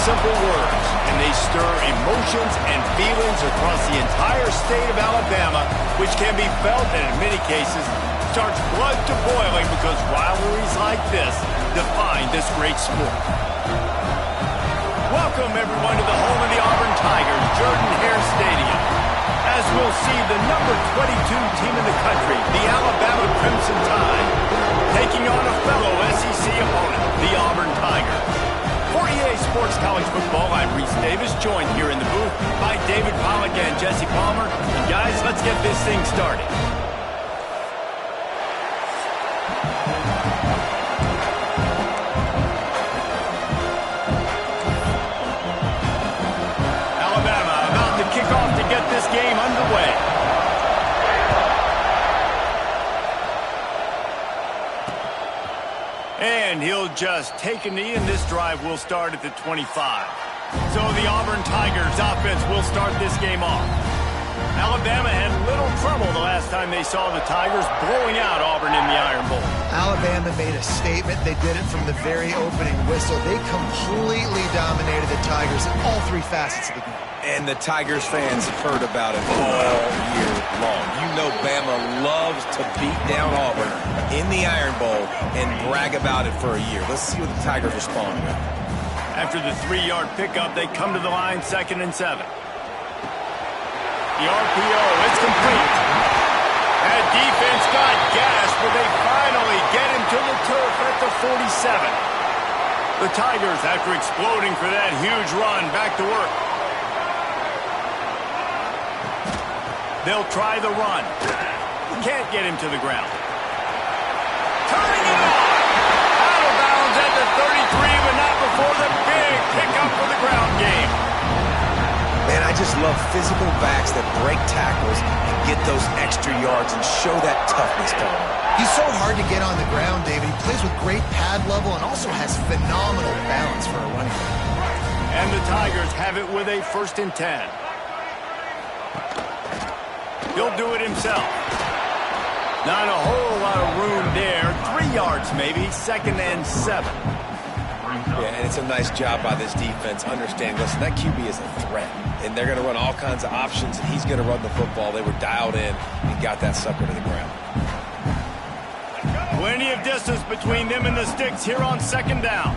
simple words, and they stir emotions and feelings across the entire state of Alabama, which can be felt and in many cases starts blood to boiling because rivalries like this define this great sport. Welcome, everyone, to the home of the Auburn Tigers, Jordan-Hare Stadium. As we'll see, the number 22 team in the country, the Alabama Crimson Tide, taking on a fellow SEC opponent, the Auburn Tigers. For EA Sports College Football, I'm Reese Davis, joined here in the booth by David Pollack and Jesse Palmer. And guys, let's get this thing started. Kickoff to get this game underway. And he'll just take a knee, and this drive will start at the 25. So the Auburn Tigers offense will start this game off. Alabama had little trouble the last time they saw the Tigers blowing out Auburn in the Iron Bowl. Alabama made a statement. They did it from the very opening whistle. They completely dominated the Tigers in all three facets of the game. And the Tigers fans have heard about it all year long. You know Bama loves to beat down Auburn in the Iron Bowl and brag about it for a year. Let's see what the Tigers respond with. After the 3-yard pickup, they come to the line 2nd and 7. The RPO, it's complete. That defense got gashed, but they finally get him to the turf at the 47. The Tigers, after exploding for that huge run, back to work. They'll try the run. Can't get him to the ground. Turning it on. Out of bounds at the 33, but not before the big pickup for the ground game. Man, I just love physical backs that break tackles and get those extra yards and show that toughness to him. He's so hard to get on the ground, David. He plays with great pad level and also has phenomenal balance for a running back. And the Tigers have it with a 1st and 10. He'll do it himself. Not a whole lot of room there. 3 yards maybe, 2nd and 7. Yeah, and it's a nice job by this defense understanding, listen, that QB is a threat. And they're going to run all kinds of options, and he's going to run the football. They were dialed in and got that sucker to the ground. Plenty of distance between them and the sticks here on 2nd down.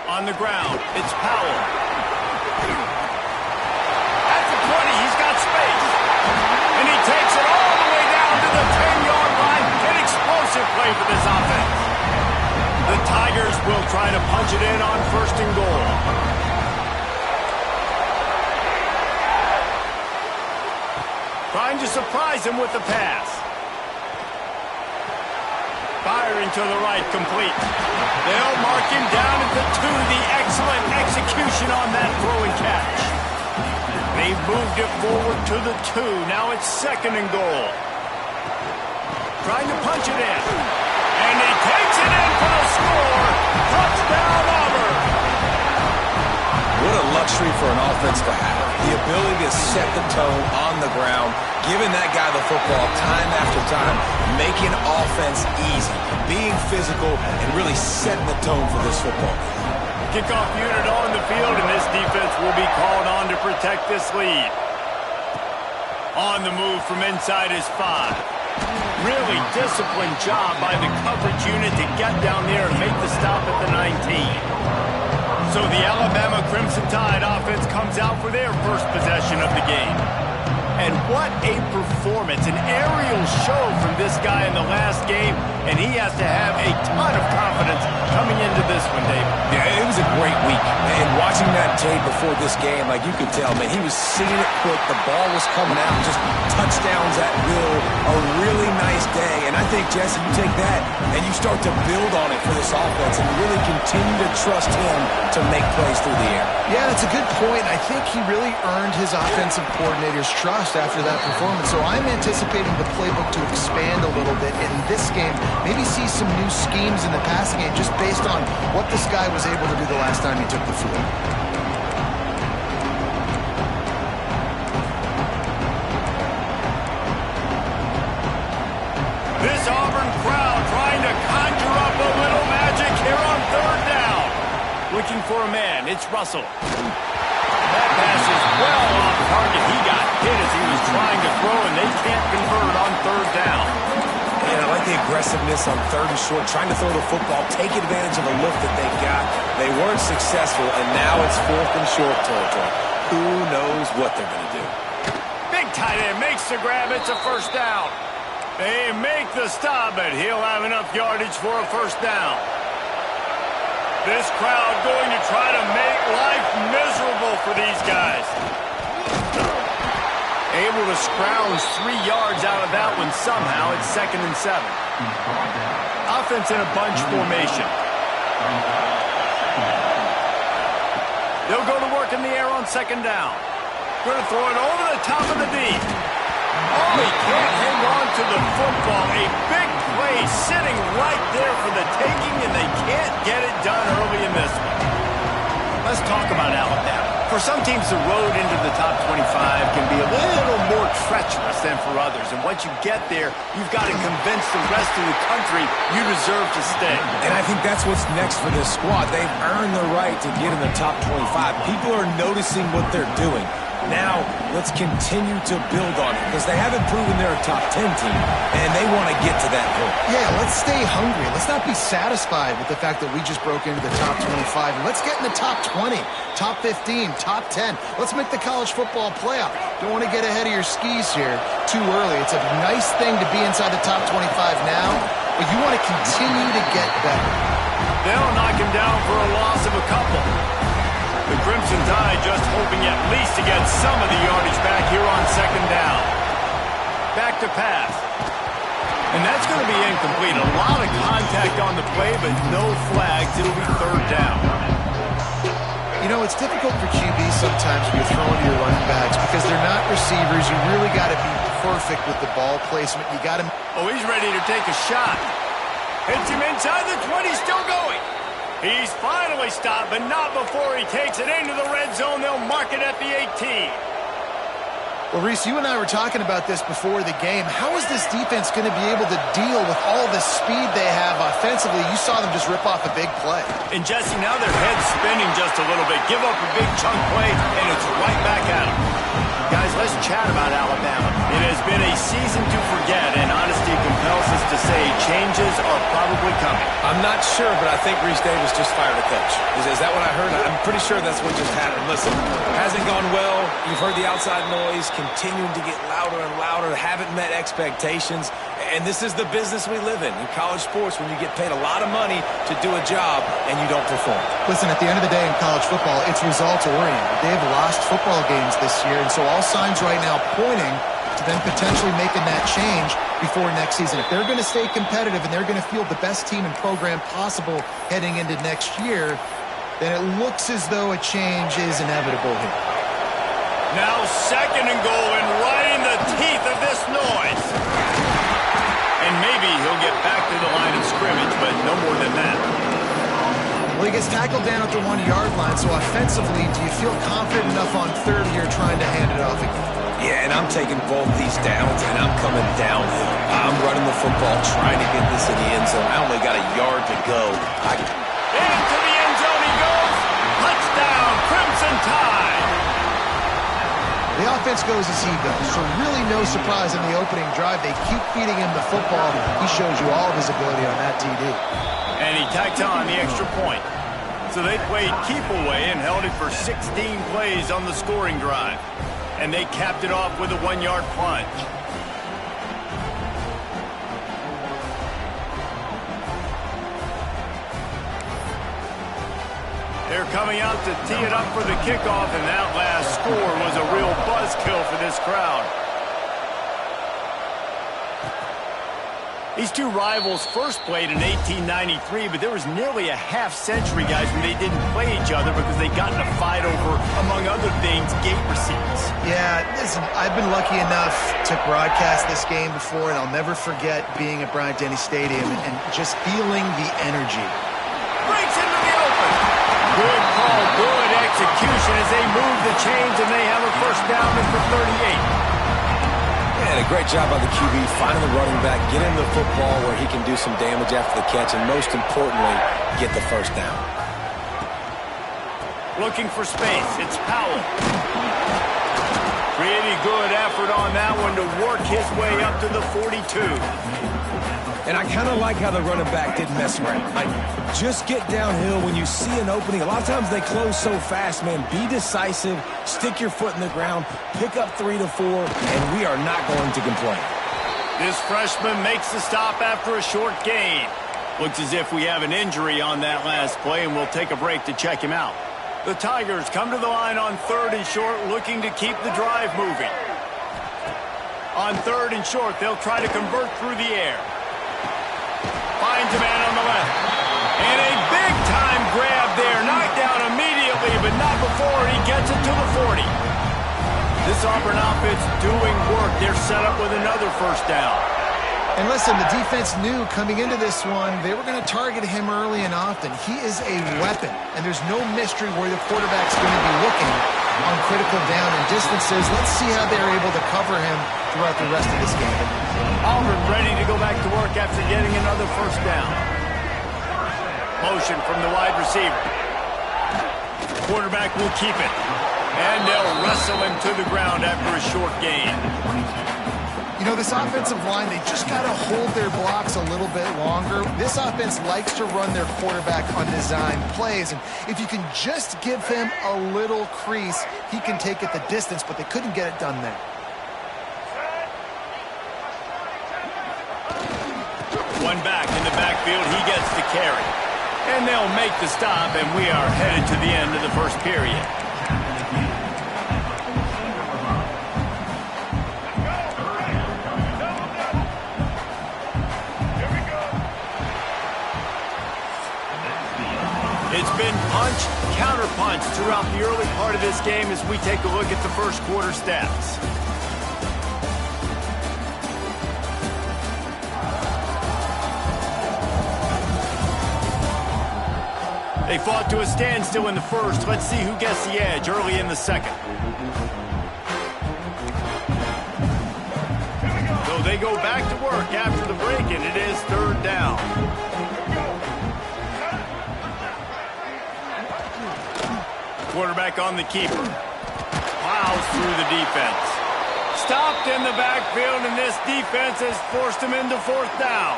On the ground, it's Powell. At the 20, he's got space. And he takes it all the way down to the 10-yard line. An explosive play for this offense. The Tigers will try to punch it in on 1st and goal. Trying to surprise him with the pass. Firing to the right, complete. They'll mark him down at the 2. The excellent execution on that throw and catch. They've moved it forward to the 2. Now it's 2nd and goal. Trying to punch it in. And he takes it in for the score. Touchdown, Auburn. What a luxury for an offense to have. The ability to set the tone on the ground, giving that guy the football time after time, making offense easy, being physical, and really setting the tone for this football. Kickoff unit on the field, and this defense will be called on to protect this lead. On the move from inside is 5. Really disciplined job by the coverage unit to get down there and make the stop at the 19. So the Alabama Crimson Tide offense comes out for their first possession of the game. And what a performance, an aerial show from this guy in the last game, and he has to have a ton of confidence coming into this one, David. Yeah, it was a great week. And watching that tape before this game, like you could tell, man, he was seeing it quick. The ball was coming out, just touchdowns at will. A really nice day. And I think, Jesse, you take that and you start to build on it for this offense and really continue to trust him to make plays through the air. Yeah, that's a good point. I think he really earned his offensive coordinator's trust after that performance. So I'm anticipating the playbook to expand a little bit in this game. Maybe see some new schemes in the passing game just based on what this guy was able to do the last time he took the field. This Auburn crowd trying to conjure Looking for a man. It's Russell. That pass is well off target. He got hit as he was trying to throw, and they can't convert on third down. And I like the aggressiveness on third and short, trying to throw the football, take advantage of the look that they got. They weren't successful, and now it's fourth and short territory. Who knows what they're going to do? Big tight end makes the grab. It's a first down. They make the stop, but he'll have enough yardage for a first down. This crowd going to try to make life miserable for these guys. Able to scrounge 3 yards out of that one somehow. It's 2nd and 7. Offense in a bunch formation. They'll go to work in the air on 2nd down. Going to throw it over the top of the deep. Oh, he can't hang on to the football. A big play sitting right there for the taking, and they can't get it done early in this one. Let's talk about Alabama. For some teams, the road into the top 25 can be a little more treacherous than for others. And once you get there, you've got to convince the rest of the country you deserve to stay. And I think that's what's next for this squad. They've earned the right to get in the top 25. People are noticing what they're doing. Now, let's continue to build on it because they haven't proven they're a top 10 team, and they want to get to that point. Yeah, let's stay hungry. Let's not be satisfied with the fact that we just broke into the top 25. Let's get in the top 20, top 15, top 10. Let's make the college football playoff. Don't want to get ahead of your skis here too early. It's a nice thing to be inside the top 25 now, but you want to continue to get better. They'll knock him down for a loss of a couple. The Crimson Tide just hoping at least to get some of the yardage back here on 2nd down. Back to pass. And that's going to be incomplete. A lot of contact on the play, but no flags. It'll be 3rd down. You know, it's difficult for QBs sometimes when you're throwing to your running backs because they're not receivers. You really got to be perfect with the ball placement. You got to... Oh, he's ready to take a shot. Hits him inside the 20, still going. He's finally stopped, but not before he takes it into the red zone. They'll mark it at the 18. Well, Reese, you and I were talking about this before the game. How is this defense going to be able to deal with all the speed they have offensively? You saw them just rip off a big play. And, Jesse, now their head's spinning just a little bit. Give up a big chunk play, and it's right back at them. Guys, let's chat about Alabama. It has been a season to forget, and honesty compels us to say changes are probably coming. I'm not sure, but I think Reese Davis just fired a coach. Is that what I heard? I'm pretty sure that's what just happened. Listen, hasn't gone well. You've heard the outside noise, continuing to get louder and louder, haven't met expectations. And this is the business we live in college sports, when you get paid a lot of money to do a job and you don't perform. Listen, at the end of the day in college football, it's results-oriented. They've lost football games this year, and so all signs right now pointing to them potentially making that change before next season. If they're going to stay competitive and they're going to field the best team and program possible heading into next year, then it looks as though a change is inevitable here. Now 2nd and goal, and right in the teeth of this noise. And maybe he'll get back to the line of scrimmage, but no more than that. Well, he gets tackled down at the 1-yard line, so offensively, do you feel confident enough on 3rd here trying to hand it off again? Yeah, and I'm taking both these downs, and I'm coming downhill. I'm running the football, trying to get this in the end zone. I only got a yard to go. Into the end zone he goes. Touchdown, Crimson Tide. The offense goes as he goes, so really no surprise in the opening drive. They keep feeding him the football. He shows you all of his ability on that TD. And he tacked on the extra point. So they played keep away and held it for 16 plays on the scoring drive. And they capped it off with a 1-yard plunge. They're coming out to tee it up for the kickoff, and that last score was a real buzzkill for this crowd. These two rivals first played in 1893, but there was nearly a half-century, guys, when they didn't play each other because they got in a fight over, among other things, gate receipts. Yeah, listen, I've been lucky enough to broadcast this game before, and I'll never forget being at Bryant-Denny Stadium and just feeling the energy. Breaks into the open. Good call, good execution as they move the chains, and they have a first down for 38. And a great job by the QB, finding the running back, get him the football where he can do some damage after the catch, and most importantly, get the first down. Looking for space. It's Powell. Pretty good effort on that one to work his way up to the 42. And I kind of like how the running back didn't mess around. Like, just get downhill when you see an opening. A lot of times they close so fast, man. Be decisive, stick your foot in the ground, pick up 3 to 4, and we are not going to complain. This freshman makes the stop after a short gain. Looks as if we have an injury on that last play, and we'll take a break to check him out. The Tigers come to the line on 3rd and short, looking to keep the drive moving. On 3rd and short, they'll try to convert through the air. Finds a man on the left. And a big-time grab there. Knocked down immediately, but not before he gets it to the 40. This Auburn offense doing work. They're set up with another first down. And listen, the defense knew coming into this one, they were going to target him early and often. He is a weapon, and there's no mystery where the quarterback's going to be looking on critical down and distances. Let's see how they're able to cover him throughout the rest of this game. Auburn ready to go back to work after getting another first down. Motion from the wide receiver. Quarterback will keep it. And they'll wrestle him to the ground after a short gain. You know, this offensive line, they just got to hold their blocks a little bit longer. This offense likes to run their quarterback on design plays. And if you can just give him a little crease, he can take it the distance, but they couldn't get it done there. One back in the backfield, he gets the carry. And they'll make the stop, and we are headed to the end of the first period. It's been punch, counter-punch throughout the early part of this game as we take a look at the first quarter stats. They fought to a standstill in the first. Let's see who gets the edge early in the second. So they go back to work after the break, and it is 3rd down. Quarterback on the keeper. Plows through the defense. Stopped in the backfield, and this defense has forced him into 4th down.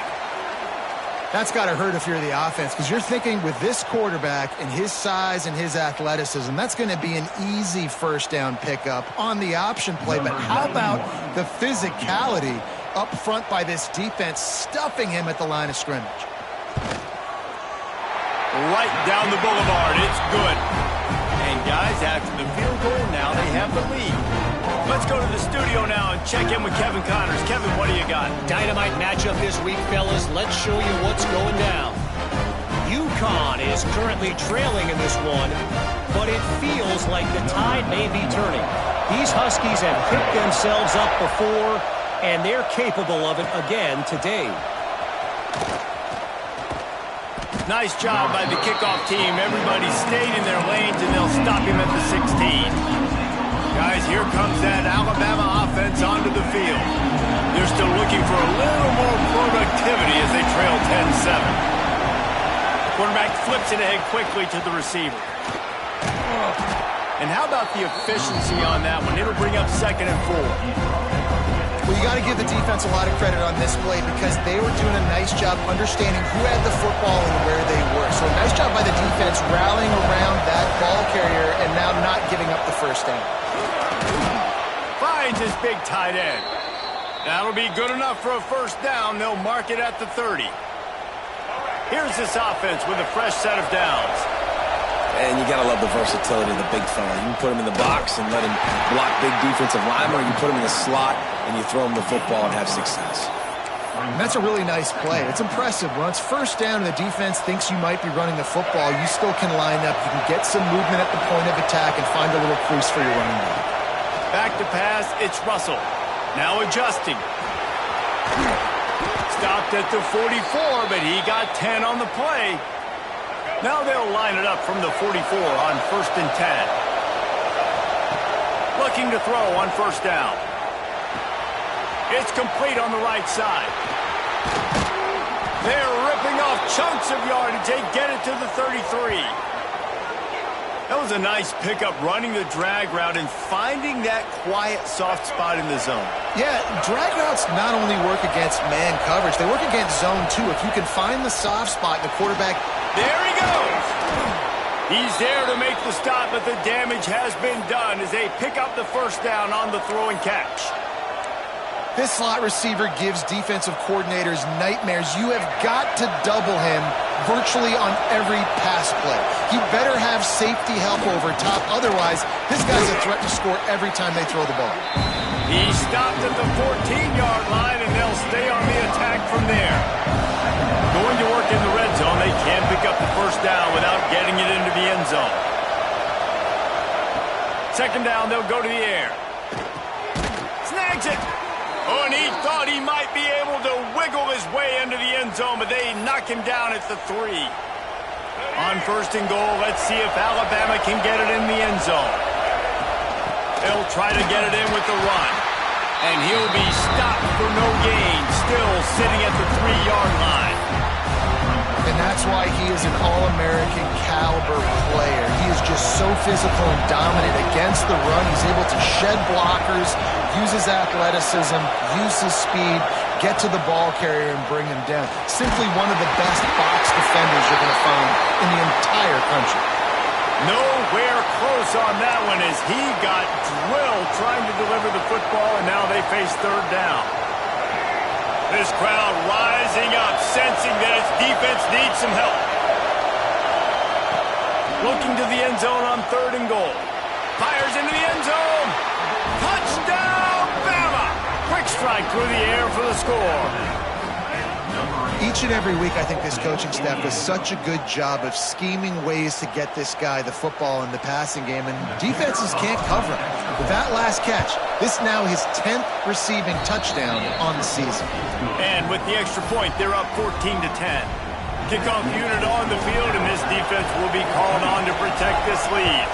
That's got to hurt if you're the offense, because you're thinking with this quarterback and his size and his athleticism, that's going to be an easy first down pickup on the option play. But how about the physicality up front by this defense, stuffing him at the line of scrimmage? Right down the boulevard. It's good. And guys, after the field goal, now they have the lead. Let's go to the studio now and check in with Kevin Connors. Kevin, what do you got? Dynamite matchup this week, fellas. Let's show you what's going down. UConn is currently trailing in this one, but it feels like the tide may be turning. These Huskies have picked themselves up before, and they're capable of it again today. Nice job by the kickoff team. Everybody stayed in their lanes, and they'll stop him at the 16. Guys, here comes that Alabama offense onto the field. They're still looking for a little more productivity as they trail 10-7. Quarterback flips it ahead quickly to the receiver. And how about the efficiency on that one? It'll bring up 2nd and 4. Well, you got to give the defense a lot of credit on this play because they were doing a nice job understanding who had the football and where they were. So a nice job by the defense rallying around that ball carrier and now not giving up the first down. Finds his big tight end. That'll be good enough for a first down. They'll mark it at the 30. Here's this offense with a fresh set of downs. And you got to love the versatility of the big fella. You can put him in the box and let him block big defensive linemen, or you put him in the slot and you throw him the football and have success. And that's a really nice play. It's impressive. When it's first down and the defense thinks you might be running the football, you still can line up. You can get some movement at the point of attack and find a little crease for your running back. Back to pass, it's Russell. Now adjusting. Stopped at the 44, but he got 10 on the play. Now they'll line it up from the 44 on 1st and 10. Looking to throw on first down. It's complete on the right side. They're ripping off chunks of yardage. They get it to the 33. That was a nice pickup, running the drag route and finding that quiet, soft spot in the zone. Yeah, drag routes not only work against man coverage, they work against zone too. If you can find the soft spot, the quarterback... There he goes! He's there to make the stop, but the damage has been done as they pick up the first down on the throw and catch. This slot receiver gives defensive coordinators nightmares. You have got to double him virtually on every pass play. You better have safety help over top. Otherwise, this guy's a threat to score every time they throw the ball. He stopped at the 14-yard line, and they'll stay on the attack from there. Going to work in the red zone, they can't pick up the first down without getting it into the end zone. Second down, they'll go to the air. Snags it! Oh, and he thought he might be able to wiggle his way into the end zone, but they knock him down at the 3. On first and goal, let's see if Alabama can get it in the end zone. They'll try to get it in with the run. And he'll be stopped for no gain, still sitting at the 3-yard line. And that's why he is an All-American caliber player. He is just so physical and dominant against the run. He's able to shed blockers, use his athleticism, use his speed, get to the ball carrier and bring him down. Simply one of the best box defenders you're going to find in the entire country. Nowhere close on that one as he got drilled trying to deliver the football, and now they face third down. This crowd rising up, sensing that its defense needs some help. Looking to the end zone on third and goal. Fires into the end zone. Touchdown, Bama! Quick strike through the air for the score. Each and every week, I think this coaching staff does such a good job of scheming ways to get this guy the football in the passing game, and defenses can't cover him. With that last catch, this now his 10th receiving touchdown on the season. And with the extra point, they're up 14-10. Kickoff unit on the field, and this defense will be called on to protect this lead.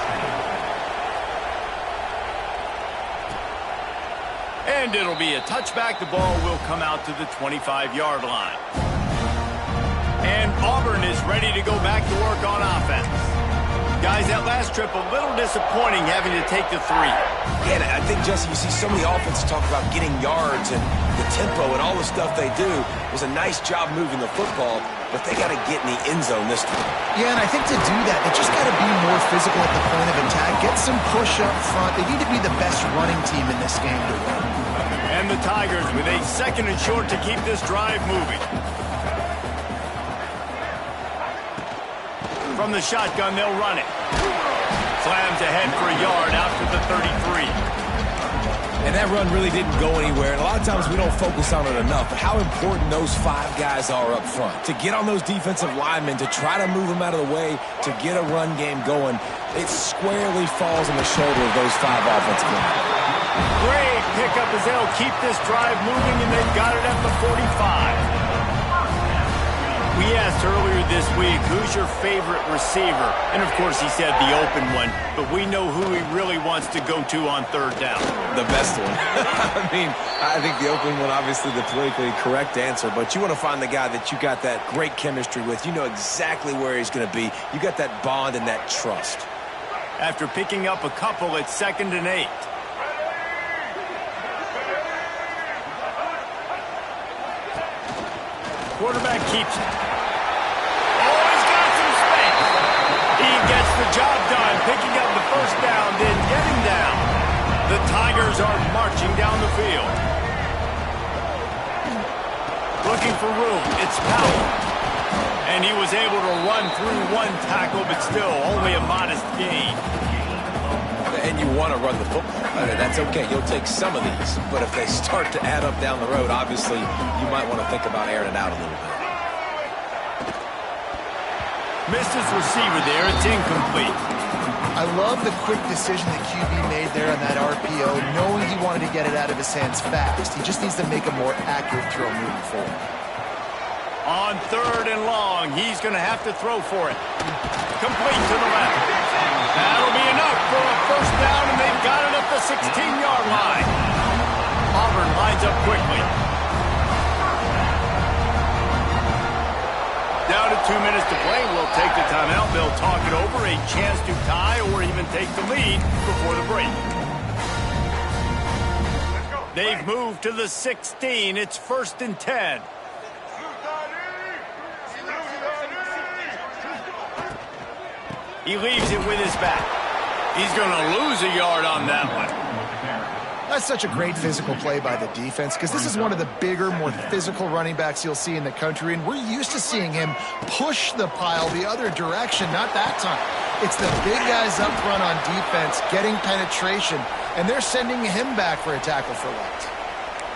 And it'll be a touchback. The ball will come out to the 25-yard line. And Auburn is ready to go back to work on offense. Guys, that last trip a little disappointing having to take the 3. Yeah, I think, Jesse, you see so many offenses talk about getting yards and the tempo and all the stuff they do. It was a nice job moving the football, but they got to get in the end zone this time. Yeah, and I think to do that, they just got to be more physical at the point of attack, get some push up front. They need to be the best running team in this game to win. And the Tigers with a second and short to keep this drive moving. From the shotgun, they'll run it. Slams ahead for a yard out to the 33. And that run really didn't go anywhere. And a lot of times we don't focus on it enough, but how important those 5 guys are up front. To get on those defensive linemen, to try to move them out of the way, to get a run game going, it squarely falls on the shoulder of those 5 offensive linemen. Great pickup as they'll keep this drive moving, and they've got it at the 45. We asked earlier this week, who's your favorite receiver? And, of course, he said the open one, but we know who he really wants to go to on third down. The best one. I mean, I think the open one, obviously the politically correct answer, but you want to find the guy that you got that great chemistry with. You know exactly where he's going to be. You got that bond and that trust. After picking up a couple, it's 2nd and 8. Quarterback keeps it. Oh, he's got some space. He gets the job done, picking up the first down, then getting down. The Tigers are marching down the field. Looking for room. It's Powell. And he was able to run through 1 tackle, but still only a modest gain. And you want to run the football. That's okay. You'll take some of these. But if they start to add up down the road, obviously, you might want to think about airing it out a little bit. Missed his receiver there. It's incomplete. I love the quick decision that QB made there on that RPO, knowing he wanted to get it out of his hands fast. He just needs to make a more accurate throw moving forward. On third and long, he's going to have to throw for it. Complete to the left. That'll be enough for a first down, and they've got it at the 16-yard line. Auburn lines up quickly. Down to 2 minutes to play. We'll take the timeout. They'll talk it over, a chance to tie or even take the lead before the break. They've moved to the 16. It's 1st and 10. He leaves it with his back. He's going to lose a yard on that one. That's such a great physical play by the defense because this is one of the bigger, more physical running backs you'll see in the country, and we're used to seeing him push the pile the other direction. Not that time. It's the big guys up front on defense getting penetration, and they're sending him back for a tackle for loss.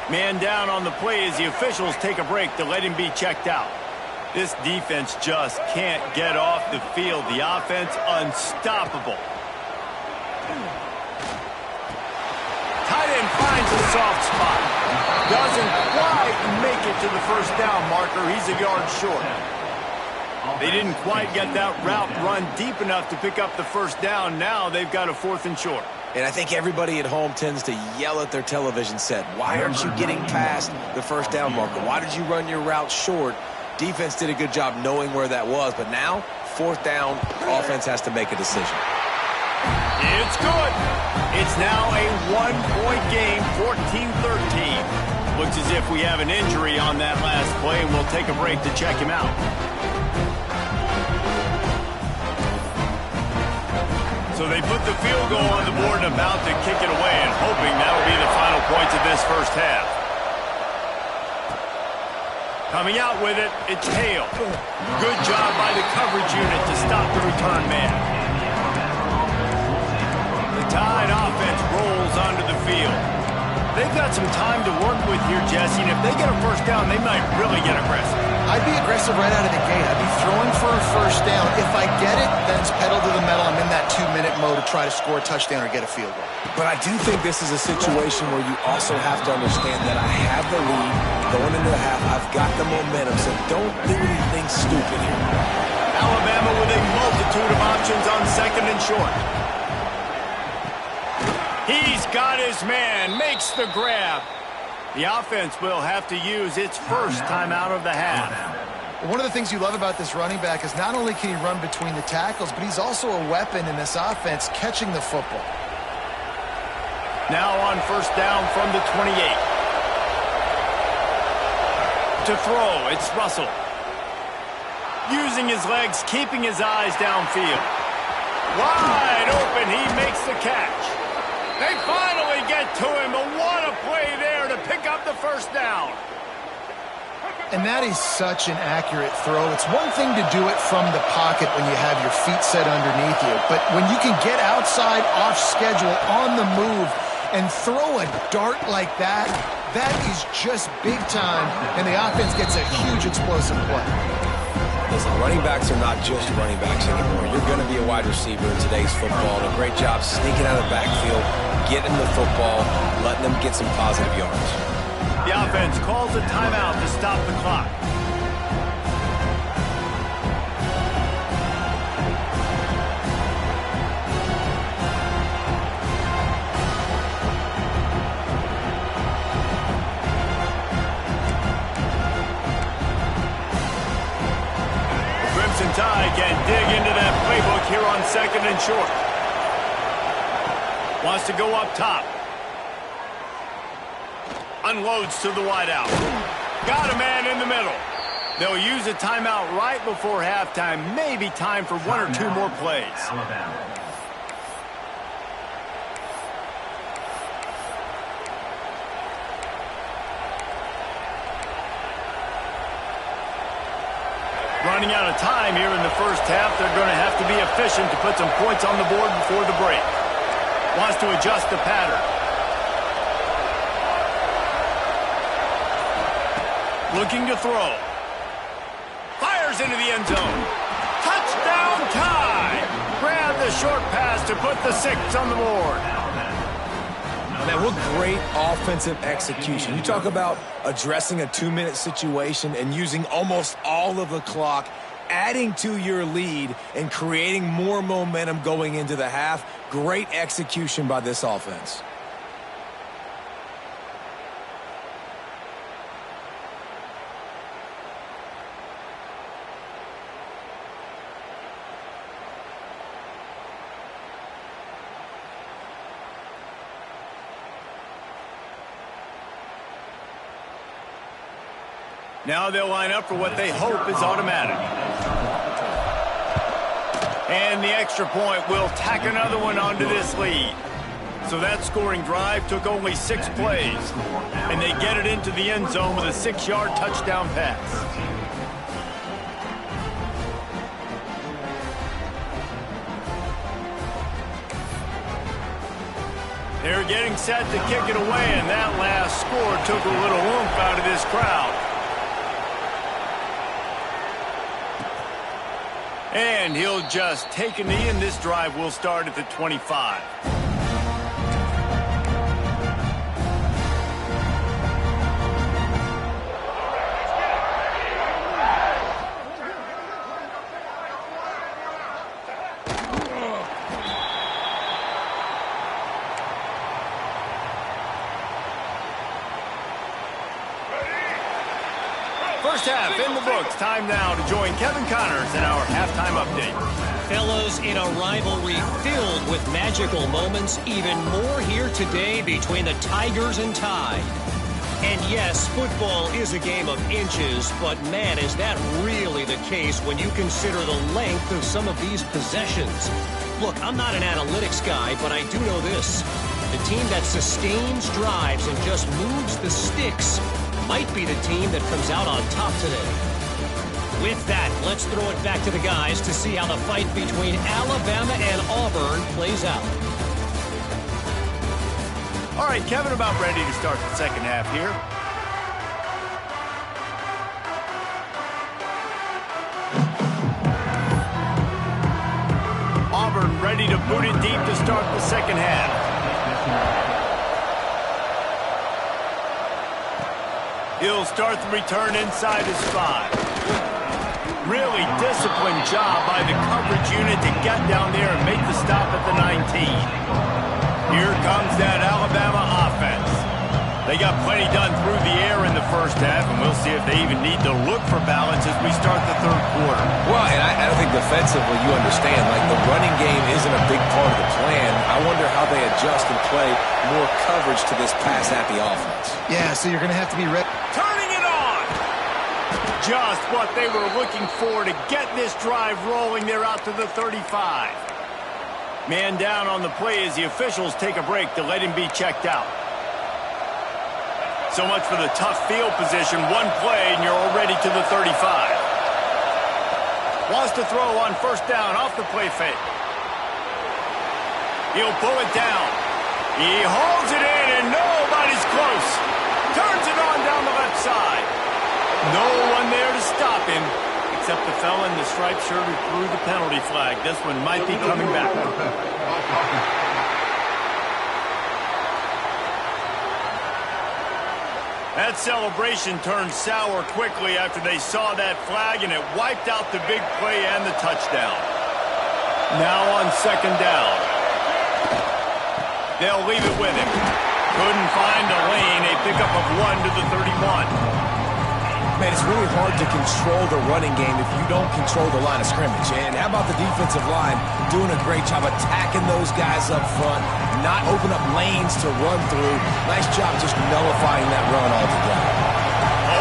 Man down on the play as the officials take a break to let him be checked out. This defense just can't get off the field. The offense unstoppable. Tight end finds a soft spot. Doesn't quite make it to the first down marker. He's a yard short. They didn't quite get that route run deep enough to pick up the first down. Now they've got a 4th and short. And I think everybody at home tends to yell at their television set. Why aren't you getting past the first down marker? Why did you run your route short? Defense did a good job knowing where that was. But now, 4th down, offense has to make a decision. It's good. It's now a 1-point game, 14-13. Looks as if we have an injury on that last play, and we'll take a break to check him out. So they put the field goal on the board and about to kick it away, and hoping that will be the final points of this first half. Coming out with it, it's Hale. Good job by the coverage unit to stop the return man. Tide offense rolls onto the field. They've got some time to work with here, Jesse, and if they get a first down, they might really get aggressive. I'd be aggressive right out of the gate. I'd be throwing for a first down. If I get it, then it's pedal to the metal. I'm in that 2-minute mode to try to score a touchdown or get a field goal. But I do think this is a situation where you also have to understand that I have the lead going into the half. I've got the momentum, so don't do anything stupid here. Alabama with a multitude of options on 2nd and short. He's got his man, makes the grab. The offense will have to use its first timeout of the half. One of the things you love about this running back is not only can he run between the tackles, but he's also a weapon in this offense, catching the football. Now on first down from the 28. To throw, it's Russell. Using his legs, keeping his eyes downfield. Wide open, he makes the catch. They finally get to him, but what a play there to pick up the first down. And that is such an accurate throw. It's one thing to do it from the pocket when you have your feet set underneath you, but when you can get outside, off schedule, on the move, and throw a dart like that, that is just big time, and the offense gets a huge explosive play. Listen, running backs are not just running backs anymore. You're going to be a wide receiver in today's football, and a great job sneaking out of the backfield, getting the football, letting them get some positive yards. The offense calls a timeout to stop the clock. Tide can dig into that playbook here on 2nd and short. Wants to go up top. Unloads to the wideout. Got a man in the middle. They'll use a timeout right before halftime. Maybe time for 1 or 2 more plays. Running out of time here in the first half. They're going to have to be efficient to put some points on the board before the break. Wants to adjust the pattern. Looking to throw. Fires into the end zone. Touchdown tie! Grab the short pass to put the 6 on the board. Man, what great offensive execution. You talk about addressing a 2-minute situation and using almost all of the clock, adding to your lead and creating more momentum going into the half. Great execution by this offense. Now they'll line up for what they hope is automatic. And the extra point will tack another one onto this lead. So that scoring drive took only 6 plays. And they get it into the end zone with a 6-yard touchdown pass. They're getting set to kick it away, and that last score took a little oomph out of this crowd. And he'll just take a knee, and this drive will start at the 25. First half in the books. Time now to join Kevin Connors in our halftime update. Fellas, in a rivalry filled with magical moments, even more here today between the Tigers and Tide. And yes, football is a game of inches, but man, is that really the case when you consider the length of some of these possessions. Look, I'm not an analytics guy, but I do know this. The team that sustains drives and just moves the sticks might be the team that comes out on top today. With that, let's throw it back to the guys to see how the fight between Alabama and Auburn plays out. All right, Kevin, about ready to start the second half here. Auburn ready to boot it deep to start the second half. He'll start the return inside his 5. Really disciplined job by the coverage unit to get down there and make the stop at the 19. Here comes that Alabama offense. They got plenty done through the air in the first half, and we'll see if they even need to look for balance as we start the third quarter. Well, and I think defensively you understand, like the running game isn't a big part of the plan. I wonder how they adjust and play more coverage to this pass-happy offense. Yeah, so you're going to have to be ready. Turning it on! Just what they were looking for to get this drive rolling. They're out to the 35. Man down on the play as the officials take a break to let him be checked out. So much for the tough field position. One play and you're already to the 35. Wants to throw on first down off the play fake. He'll pull it down. He hauls it in and nobody's close. Turns it on down the left side. No one there to stop him except the fella in the striped shirt who threw the penalty flag. This one might be coming back. That celebration turned sour quickly after they saw that flag, and it wiped out the big play and the touchdown. Now on second down. They'll leave it with him. Couldn't find a lane. A pickup of 1 to the 31. Man, it's really hard to control the running game if you don't control the line of scrimmage. And how about the defensive line doing a great job attacking those guys up front, not open up lanes to run through. Nice job just nullifying that run altogether.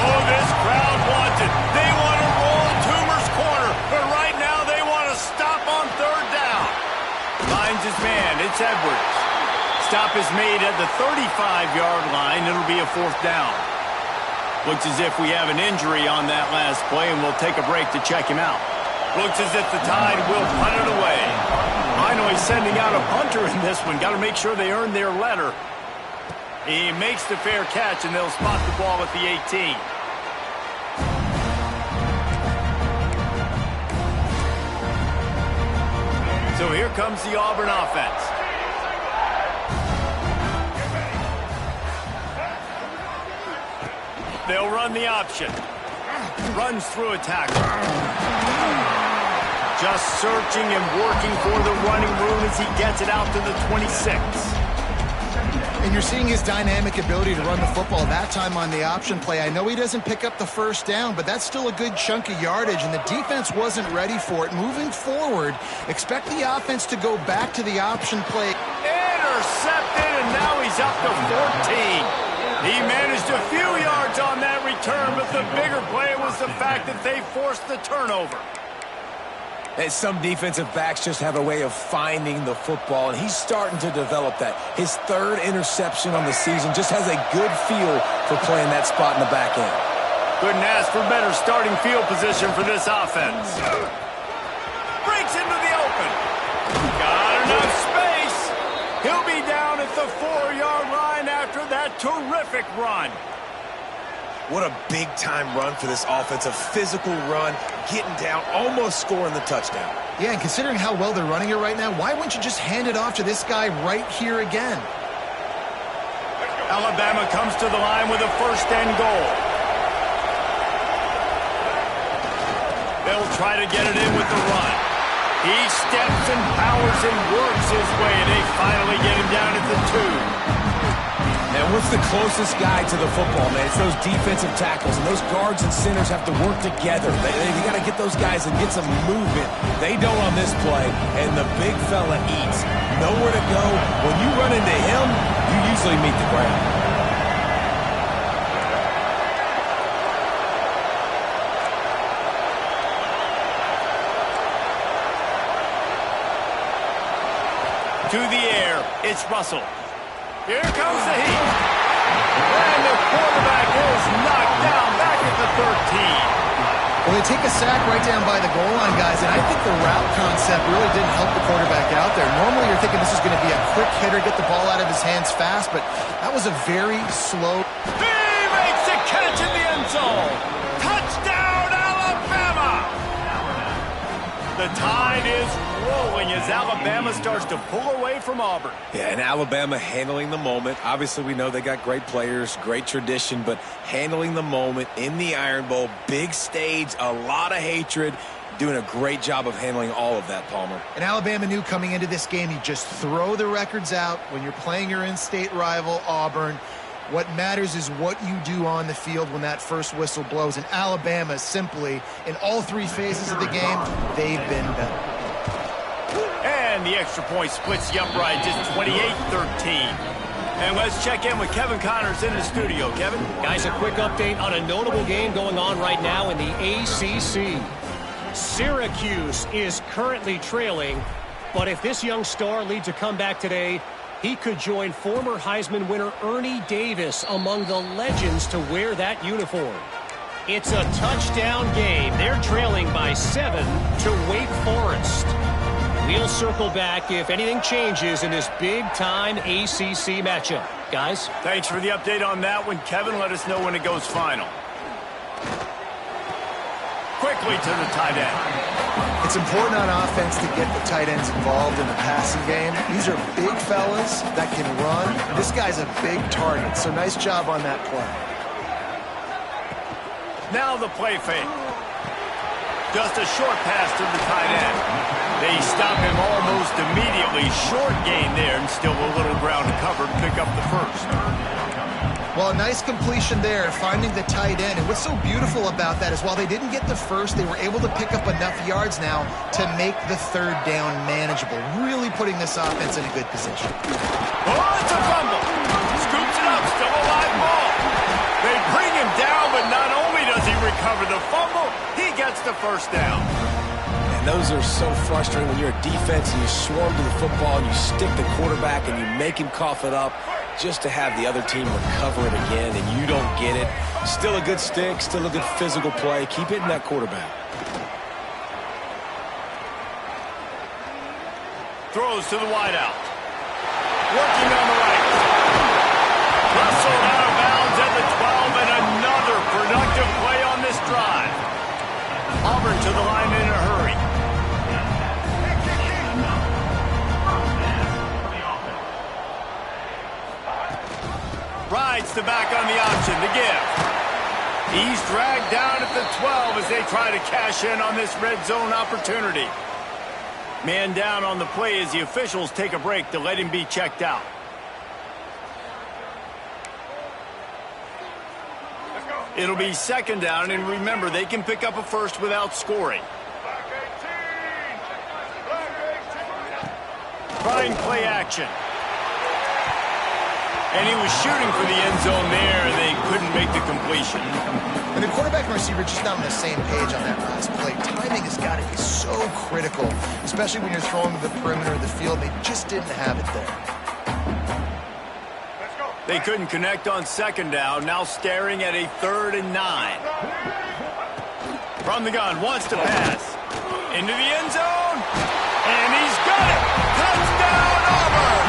Oh, this crowd wants it. They want to roll Toomer's corner, but right now they want to stop on third down. Finds his man. It's Edwards. Stop is made at the 35-yard line. It'll be a fourth down. Looks as if we have an injury on that last play, and we'll take a break to check him out. Looks as if the Tide will punt it away. Finally sending out a punter in this one. Got to make sure they earn their letter. He makes the fair catch, and they'll spot the ball at the 18. So here comes the Auburn offense. They'll run the option. Runs through a tackle. Just searching and working for the running room as he gets it out to the 26. And you're seeing his dynamic ability to run the football, that time on the option play. I know he doesn't pick up the first down, but that's still a good chunk of yardage, and the defense wasn't ready for it. Moving forward, expect the offense to go back to the option play. Intercepted, and now he's up to 14. He managed a few yards on that return, but The bigger play was the fact that they forced the turnover. And some defensive backs just have a way of finding the football, and he's starting to develop that. His third interception on the season, just has a good feel for playing that spot in the back end. Couldn't ask for better starting field position for this offense. Breaks into the open. Got enough space. He'll be down at the 4-yard line after that terrific run. What a big-time run for this offense. A physical run, getting down, almost scoring the touchdown. Yeah, and considering how well they're running it right now, why wouldn't you just hand it off to this guy right here again? Alabama comes to the line with a first and goal. They'll try to get it in with the run. He steps and powers and works his way, and they finally get him down at the 2. And what's the closest guy to the football, man? It's those defensive tackles, and those guards and centers have to work together. They got to get those guys and get some movement. They don't on this play, and the big fella eats. Nowhere to go. When you run into him, you usually meet the ground. To the air, it's Russell. Here comes the heat. And the quarterback is knocked down back at the 13. Well, they take a sack right down by the goal line, guys, and I think the route concept really didn't help the quarterback out there. Normally, you're thinking this is going to be a quick hitter, get the ball out of his hands fast, but that was a very slow. He makes the catch in the end zone. Touchdown, Alabama! The tide is rolling as Alabama starts to pull away from Auburn. Yeah, and Alabama handling the moment. Obviously, we know they got great players, great tradition, but handling the moment in the Iron Bowl, big stage, a lot of hatred, doing a great job of handling all of that, Palmer. And Alabama knew coming into this game, you just throw the records out when you're playing your in-state rival, Auburn. What matters is what you do on the field when that first whistle blows. And Alabama simply, in all three phases of the game, they've been better. And the extra point splits the upright, just 28-13. And let's check in with Kevin Connors in the studio. Kevin? Guys, a quick update on a notable game going on right now in the ACC. Syracuse is currently trailing, but if this young star leads a comeback today, he could join former Heisman winner Ernie Davis among the legends to wear that uniform. It's a touchdown game. They're trailing by 7 to Wake Forest. We'll circle back if anything changes in this big-time ACC matchup. Guys? Thanks for the update on that one, Kevin. Let us know when it goes final. Quickly to the tight end. It's important on offense to get the tight ends involved in the passing game. These are big fellas that can run. This guy's a big target, so nice job on that play. Now the play fake. Just a short pass to the tight end. They stop him almost immediately. Short gain there, and still a little ground to cover to pick up the first. Well, a nice completion there, finding the tight end. And what's so beautiful about that is while they didn't get the first, they were able to pick up enough yards now to make the third down manageable. Really putting this offense in a good position. Oh, it's a fumble. Scoops it up, still a live ball. They bring him down, but not only does he recover the fumble, he gets the first down. And those are so frustrating when you're a defense and you swarm to the football and you stick the quarterback and you make him cough it up just to have the other team recover it again and you don't get it. Still a good stick, still a good physical play. Keep hitting that quarterback. Throws to the wideout. Working on the right. Russell out of bounds at the 12, and another productive play on this drive. Auburn to the line in a hurry. Rides the back on the option to give. He's dragged down at the 12 as they try to cash in on this red zone opportunity. Man down on the play as the officials take a break to let him be checked out. It'll be second down, and remember, they can pick up a first without scoring. Trying play action. And he was shooting for the end zone there, and they couldn't make the completion. And the quarterback and receiver just not on the same page on that last play. Timing has got to be so critical, especially when you're throwing to the perimeter of the field. They just didn't have it there. They couldn't connect on second down. Now staring at a 3rd and 9. From the gun, wants to pass. Into the end zone. And he's got it. Touchdown, Auburn!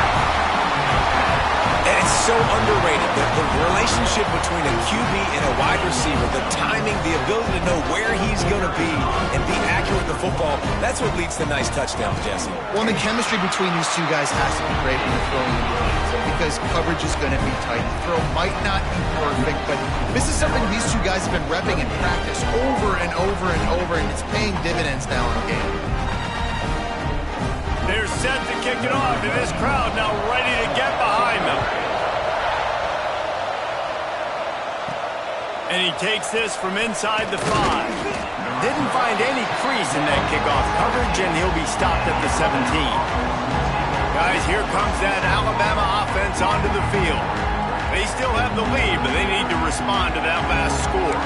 And it's so underrated. The relationship between a QB and a wide receiver, the timing, the ability to know where he's going to be and be accurate with the football, that's what leads to nice touchdowns, Jesse. Well, and the chemistry between these two guys has to be great when you're throwing in the end zone because coverage is going to be tight. The throw might not be perfect, but this is something these two guys have been repping in practice over and over and over, and it's paying dividends now in the game. They're set to kick it off, and this crowd now ready to get behind them. And he takes this from inside the 5. Didn't find any crease in that kickoff coverage, and he'll be stopped at the 17. Guys, here comes that Alabama offense onto the field. They still have the lead, but they need to respond to that last score.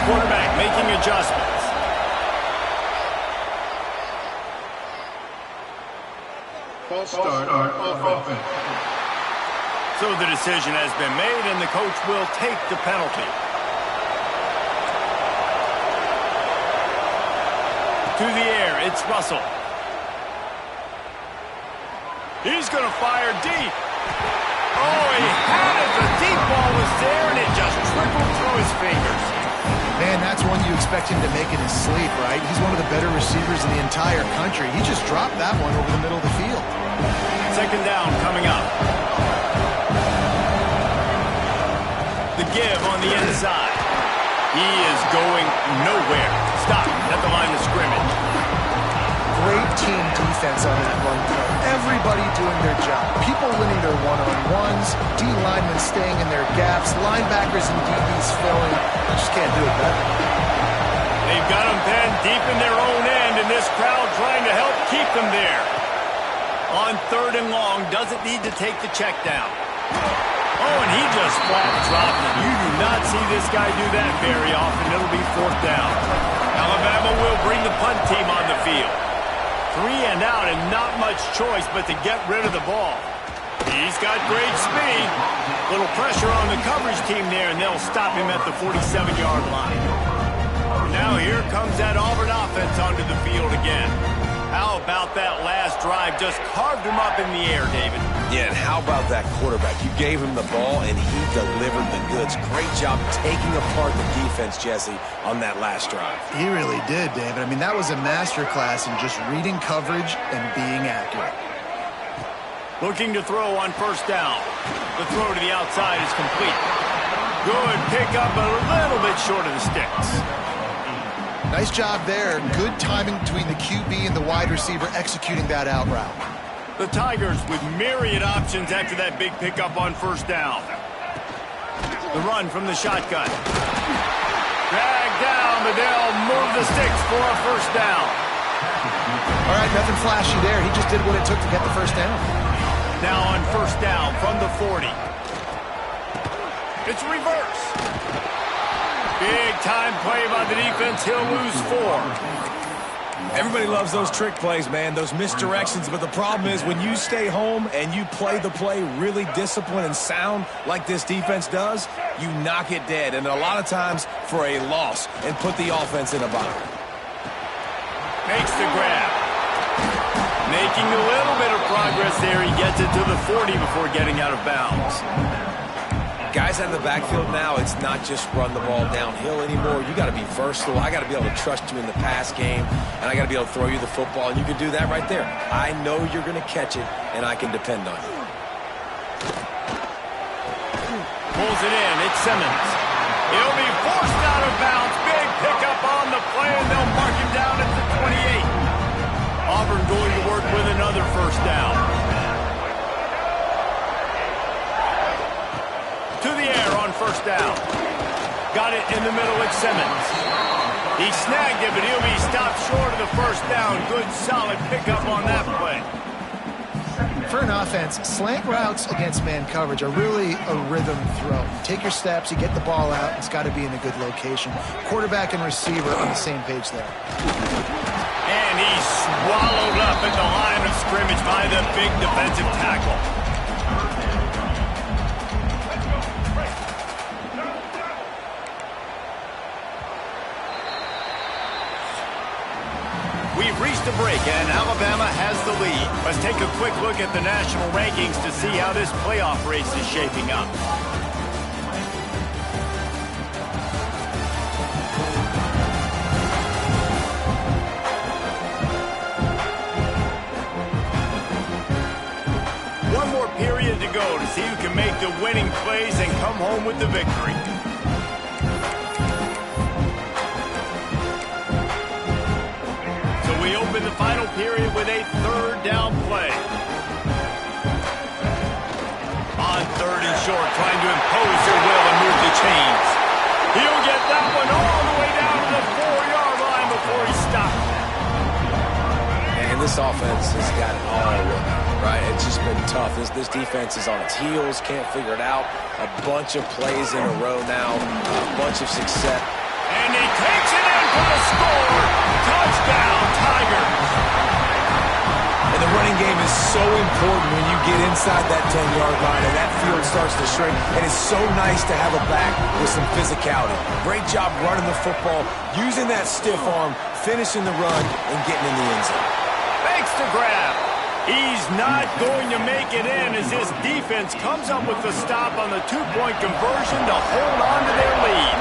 Quarterback making adjustments. False start on offense. So the decision has been made, and the coach will take the penalty. To the air, it's Russell. He's going to fire deep. Oh, he had it. The deep ball was there, and it just trickled through his fingers. Man, that's one you expect him to make in his sleep, right? He's one of the better receivers in the entire country. He just dropped that one over the middle of the field. Second down coming up. The give on the inside. He is going nowhere. Stop at the line of scrimmage. Great team defense on that run play. Everybody doing their job. People winning their one-on-ones, D linemen staying in their gaps, linebackers and DBs filling. I just can't do it better. They've got them penned deep in their own end, and this crowd trying to help keep them there. On 3rd and long, doesn't need to take the check down. Oh, and he just flat dropped it. You do not see this guy do that very often. It'll be 4th down. Alabama will bring the punt team on the field. 3 and out, and not much choice but to get rid of the ball. He's got great speed. Little pressure on the coverage team there, and they'll stop him at the 47-yard line. Now here comes that Auburn offense onto the field again. How about that last drive? Just carved him up in the air, David. Yeah, and how about that quarterback? You gave him the ball, and he delivered the goods. Great job taking apart the defense, Jesse, on that last drive. He really did, David. I mean, that was a masterclass in just reading coverage and being accurate. Looking to throw on 1st down. The throw to the outside is complete. Good pickup, but a little bit short of the sticks. Nice job there. Good timing between the QB and the wide receiver executing that out route. The Tigers with myriad options after that big pickup on 1st down. The run from the shotgun. Dragged down, but they'll move the sticks for a 1st down. All right, nothing flashy there. He just did what it took to get the 1st down. Now on 1st down from the 40. It's reverse. Big time play by the defense. He'll lose 4. Everybody loves those trick plays, man, those misdirections. But the problem is when you stay home and you play the play really disciplined and sound like this defense does, you knock it dead. And a lot of times for a loss and put the offense in a bind. Makes the grab. Making a little bit of progress there. He gets it to the 40 before getting out of bounds. Guys out of the backfield now, it's not just run the ball downhill anymore. You got to be versatile. I got to be able to trust you in the pass game, and I got to be able to throw you the football, and you can do that right there. I know you're going to catch it, and I can depend on you. Pulls it in. It's Simmons. He'll be forced out of bounds. Big pickup on the play, and they'll mark him down at the 28. Auburn going to work with another 1st down. To the air on 1st down. Got it in the middle with Simmons. He snagged it, but he'll be stopped short of the 1st down. Good, solid pickup on that play. For an offense, slant routes against man coverage are really a rhythm throw. You take your steps, you get the ball out, it's got to be in a good location. Quarterback and receiver on the same page there. And he's swallowed up at the line of scrimmage by the big defensive tackle. We've reached a break, and Alabama has the lead. Let's take a quick look at the national rankings to see how this playoff race is shaping up. One more period to go to see who can make the winning plays and come home with the victory. We open the final period with a third down play. On third and short, trying to impose their will and move the chains. He'll get that one all the way down to the 4-yard line before he stops. And this offense has got it all, right? It's just been tough. This defense is on its heels, can't figure it out. A bunch of plays in a row now, a bunch of success. And he takes it in for the score. Touchdown, Tigers. And the running game is so important when you get inside that 10-yard line and that field starts to shrink. And it's so nice to have a back with some physicality. Great job running the football, using that stiff arm, finishing the run, and getting in the end zone. Thanks to grab. He's not going to make it in as his defense comes up with the stop on the two-point conversion to hold on to their lead.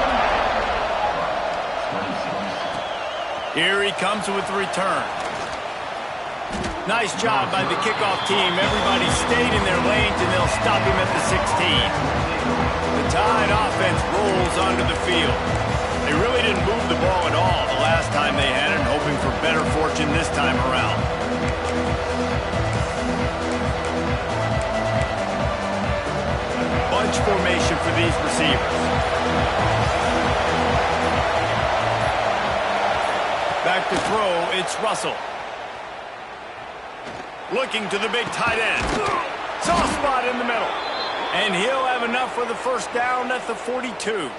Here he comes with the return. Nice job by the kickoff team. Everybody stayed in their lanes, and they'll stop him at the 16. The Tide offense rolls onto the field. They really didn't move the ball at all the last time they had it, hoping for better fortune this time around. Bunch formation for these receivers. Back to throw, it's Russell. Looking to the big tight end. Soft spot in the middle. And he'll have enough for the first down at the 42.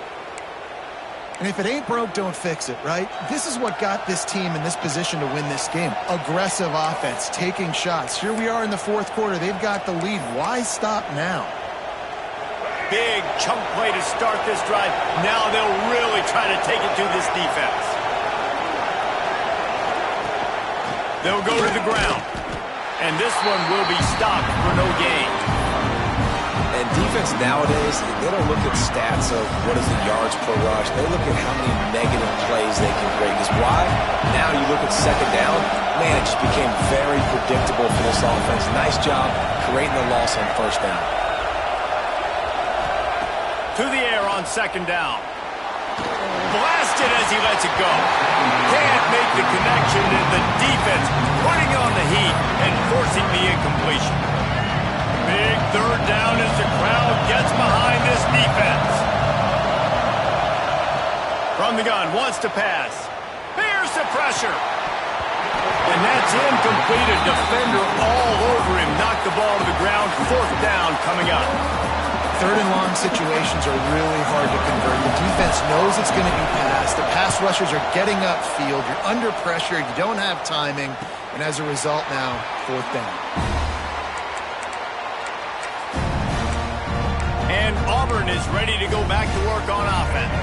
And if it ain't broke, don't fix it, right? This is what got this team in this position to win this game. Aggressive offense, taking shots. Here we are in the fourth quarter. They've got the lead. Why stop now? Big chunk play to start this drive. Now they'll really try to take it to this defense. They'll go to the ground. And this one will be stopped for no gain. And defense nowadays, they don't look at stats of what is the yards per rush. They look at how many negative plays they can create. Because why? Now you look at second down, man, it just became very predictable for this offense. Nice job creating the loss on first down. To the air on second down. Blasted as he lets it go. Can't make the connection, and the defense putting on the heat and forcing the incompletion. Big third down as the crowd gets behind this defense. From the gun, wants to pass. Bears the pressure. And that's incomplete. A defender all over him. Knocked the ball to the ground. Fourth down coming up. Third and long situations are really hard to convert. The defense knows it's going to be passed. The pass rushers are getting upfield. You're under pressure. You don't have timing. And as a result now, fourth down. And Auburn is ready to go back to work on offense.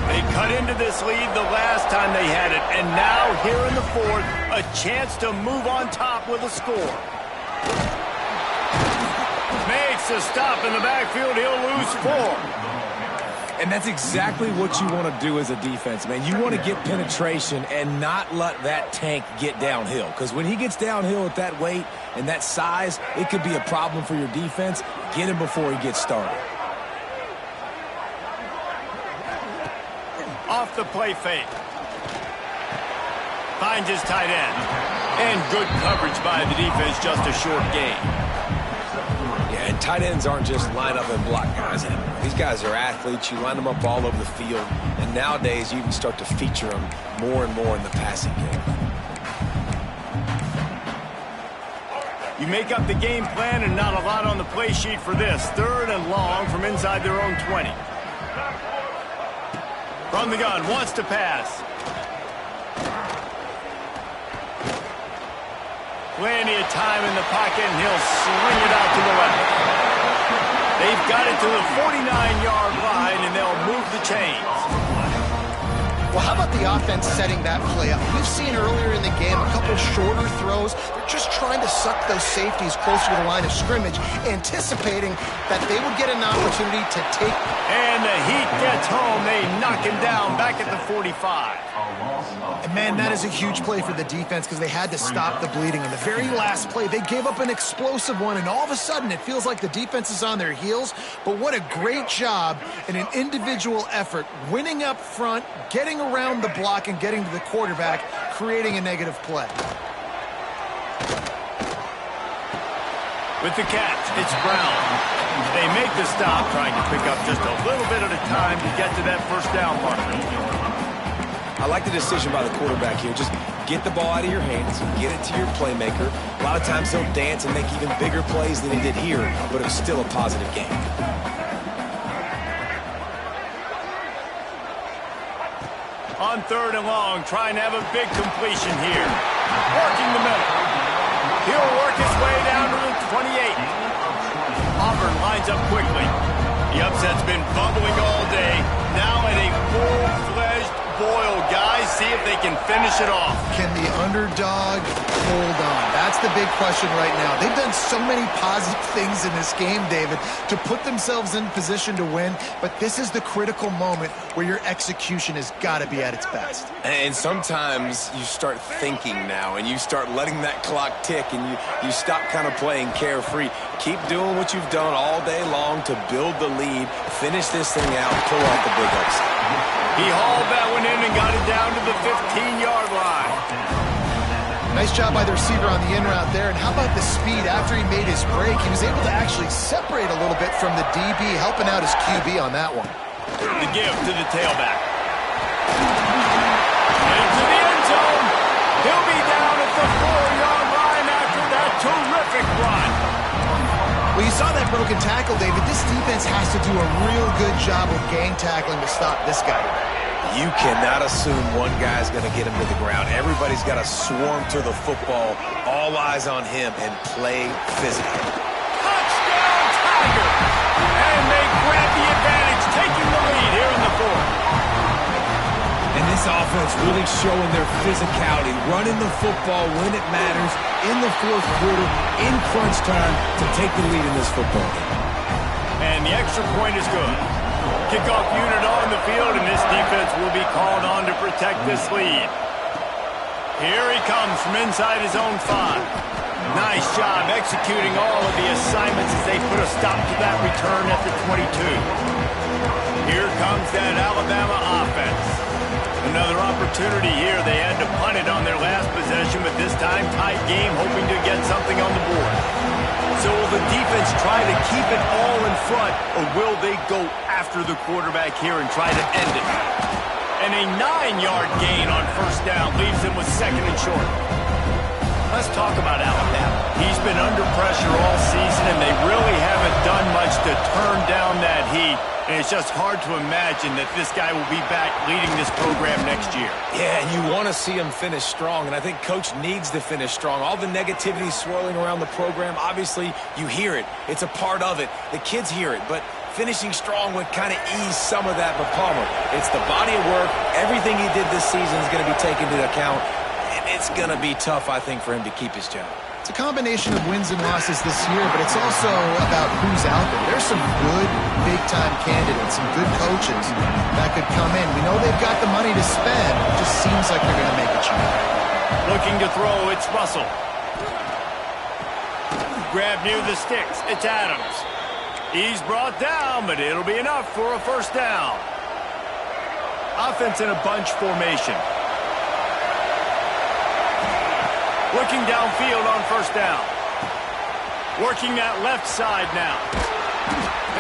They cut into this lead the last time they had it. And now here in the fourth, a chance to move on top with a score. Makes a stop in the backfield. He'll lose 4. And that's exactly what you want to do as a defense, man. You want to get penetration and not let that tank get downhill. Because when he gets downhill at that weight and that size, it could be a problem for your defense. Get him before he gets started. Off the play fake. Finds his tight end. And good coverage by the defense, just a short gain. Yeah, and tight ends aren't just line up and block guys anymore. These guys are athletes. You line them up all over the field. And nowadays, you can start to feature them more and more in the passing game. make up the game plan and not a lot on the play sheet for this. 3rd and long from inside their own 20. From the gun, wants to pass. Plenty of time in the pocket, and he'll swing it out to the left. They've got it to the 49-yard line, and they'll move the chains. Well, how about the offense setting that play up? We've seen earlier in the game a couple shorter throws. They're just trying to suck those safeties closer to the line of scrimmage, anticipating that they would get an opportunity to take. And the Heat gets home. They knock him down back at the 45. And man, that is a huge play for the defense because they had to stop the bleeding. On the very last play, they gave up an explosive one, and all of a sudden it feels like the defense is on their heels. But what a great job in an individual effort, winning up front, getting around the block and getting to the quarterback, creating a negative play. With the catch, it's Brown. They make the stop, trying to pick up just a little bit at a time to get to that first down marker. I like the decision by the quarterback here. Just get the ball out of your hands, get it to your playmaker. A lot of times he'll dance and make even bigger plays than he did here, but it was still a positive game. On 3rd and long, trying to have a big completion here. Working the middle. He'll work his way down to the 28. Auburn lines up quickly. The upset's been bubbling all day. Now at a full-fledged boil, guys. See if they can finish it off. Can the underdog hold on? That's the big question right now. They've done so many positive things in this game, David, to put themselves in position to win, but this is the critical moment where your execution has got to be at its best. And sometimes you start thinking now, and you start letting that clock tick, and you stop kind of playing carefree. Keep doing what you've done all day long to build the lead, finish this thing out, pull out the big upset. He hauled that one in and got it down to the 15-yard line. Nice job by the receiver on the in route there. And how about the speed after he made his break? He was able to actually separate a little bit from the DB, helping out his QB on that one. The give to the tailback. Into the end zone. He'll be down at the 4-yard line after that terrific run. Well, you saw that broken tackle, David. This defense has to do a real good job with gang tackling to stop this guy. You cannot assume one guy's going to get him to the ground. Everybody's got to swarm to the football, all eyes on him, and play physical. Touchdown, Tiger! And they grab the advantage, taking the lead here in the 4th. And this offense really showing their physicality, running the football when it matters, in the 4th quarter, in crunch time, to take the lead in this football game. And the extra point is good. Kickoff unit on the field, and this defense will be called on to protect this lead. Here he comes from inside his own 5. Nice job executing all of the assignments as they put a stop to that return at the 22. Here comes that Alabama offense. Another opportunity here. They had to punt it on their last possession, but this time tight game, hoping to get something on the board. So will the defense try to keep it all in front, or will they go after the quarterback here and try to end it? And a 9-yard gain on first down leaves them with 2nd and short. Let's talk about Alabama. He's been under pressure all season, and they really haven't done much to turn down that heat. And it's just hard to imagine that this guy will be back leading this program next year. Yeah, and you want to see him finish strong, and I think Coach needs to finish strong. All the negativity swirling around the program, obviously, you hear it. It's a part of it. The kids hear it, but finishing strong would kind of ease some of that for Palmer. It's the body of work. Everything he did this season is going to be taken into account, and it's going to be tough, I think, for him to keep his job. It's a combination of wins and losses this year, but it's also about who's out there. There's some good big-time candidates, some good coaches that could come in. We know they've got the money to spend. It just seems like they're going to make a change. Looking to throw, it's Russell. Grab near the sticks, it's Adams. He's brought down, but it'll be enough for a first down. Offense in a bunch formation. Looking downfield on first down. Working that left side now.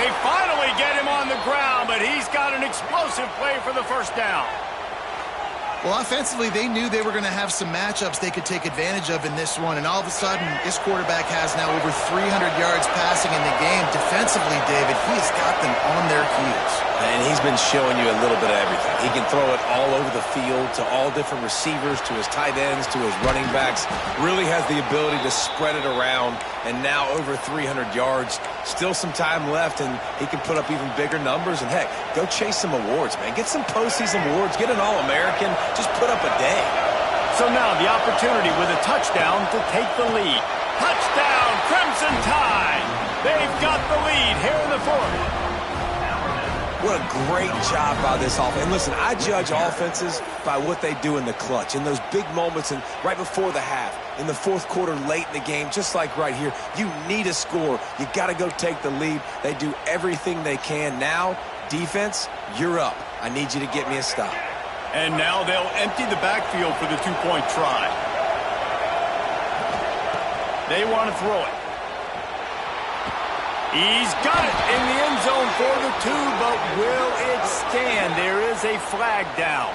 They finally get him on the ground, but he's got an explosive play for the first down. Well, offensively, they knew they were going to have some matchups they could take advantage of in this one, and all of a sudden, this quarterback has now over 300 yards passing in the game. Defensively, David, he has got them on their heels. And he's been showing you a little bit of everything. He can throw it all over the field to all different receivers, to his tight ends, to his running backs. Really has the ability to spread it around, and now over 300 yards. Still some time left, and he can put up even bigger numbers. And, heck, go chase some awards, man. Get some postseason awards. Get an All-American. Just put up a day. So now the opportunity with a touchdown to take the lead. Touchdown, Crimson Tide! They've got the lead here in the fourth. What a great job by this offense. And listen, I judge offenses by what they do in the clutch, in those big moments and right before the half, in the fourth quarter, late in the game, just like right here. You need a score. You got to go take the lead. They do everything they can. Now, defense, you're up. I need you to get me a stop. And now they'll empty the backfield for the two-point try. They want to throw it. He's got it in the end zone for the two, but will it stand? There is a flag down.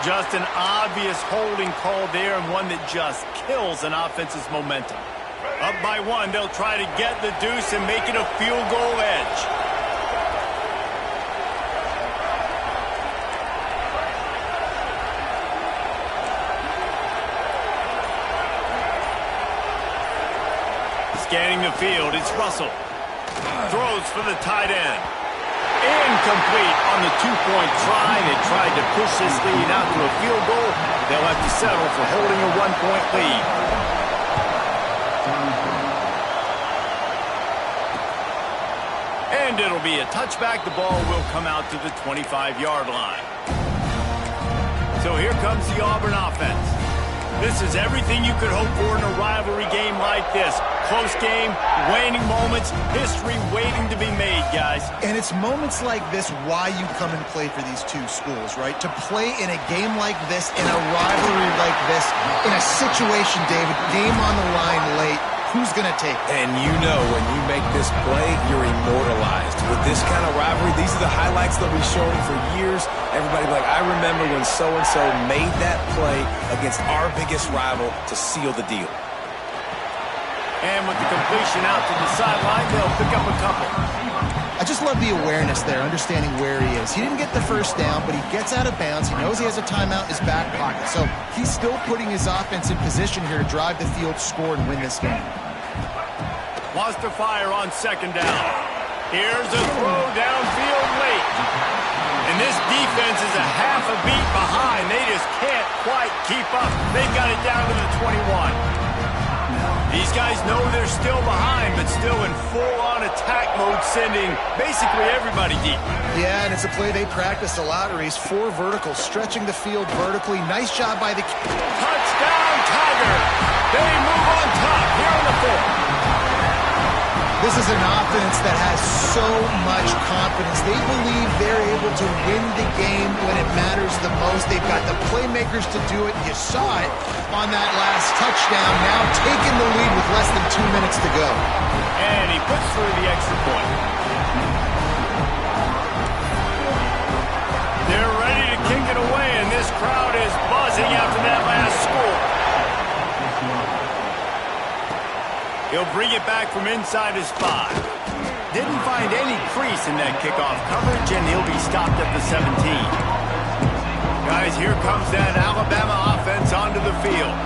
Just an obvious holding call there, and one that just kills an offense's momentum. Up by one, they'll try to get the deuce and make it a field goal edge. Scanning the field, it's Russell. Throws for the tight end. Incomplete on the two-point try. They tried to push this lead out to a field goal. They'll have to settle for holding a one-point lead. And it'll be a touchback. The ball will come out to the 25-yard line. So here comes the Auburn offense. This is everything you could hope for in a rivalry game like this. Close game, waning moments, history waiting to be made, guys. And it's moments like this why you come and play for these two schools, right? To play in a game like this, in a rivalry like this, in a situation, David, game on the line late, who's going to take it? And you know when you make this play, you're immortalized. With this kind of rivalry, these are the highlights they'll be showing for years. Everybody will be like, I remember when so-and-so made that play against our biggest rival to seal the deal. And with the completion out to the sideline, they'll pick up a couple. I just love the awareness there, understanding where he is. He didn't get the first down, but he gets out of bounds. He knows he has a timeout in his back pocket. So he's still putting his offense in position here to drive the field, score, and win this game. Wants to fire on second down. Here's a throw downfield late. And this defense is a half a beat behind. They just can't quite keep up. They've got it down to the 21. These guys know they're still behind, but still in full-on attack mode, sending basically everybody deep. Yeah, and it's a play they practice a lot, Reese. 4 verticals, stretching the field vertically. Nice job by the... Touchdown, Tigers! They move on top here in the fourth. This is an offense that has so much confidence. They believe they're able to win the game when it matters the most. They've got the playmakers to do it. You saw it on that last touchdown. Now taking the lead with less than 2 minutes to go. And he puts through the extra point. They're ready to kick it away, and this crowd is buzzing after that last score. He'll bring it back from inside his 5. Didn't find any crease in that kickoff coverage, and he'll be stopped at the 17. Guys, here comes that Alabama offense onto the field.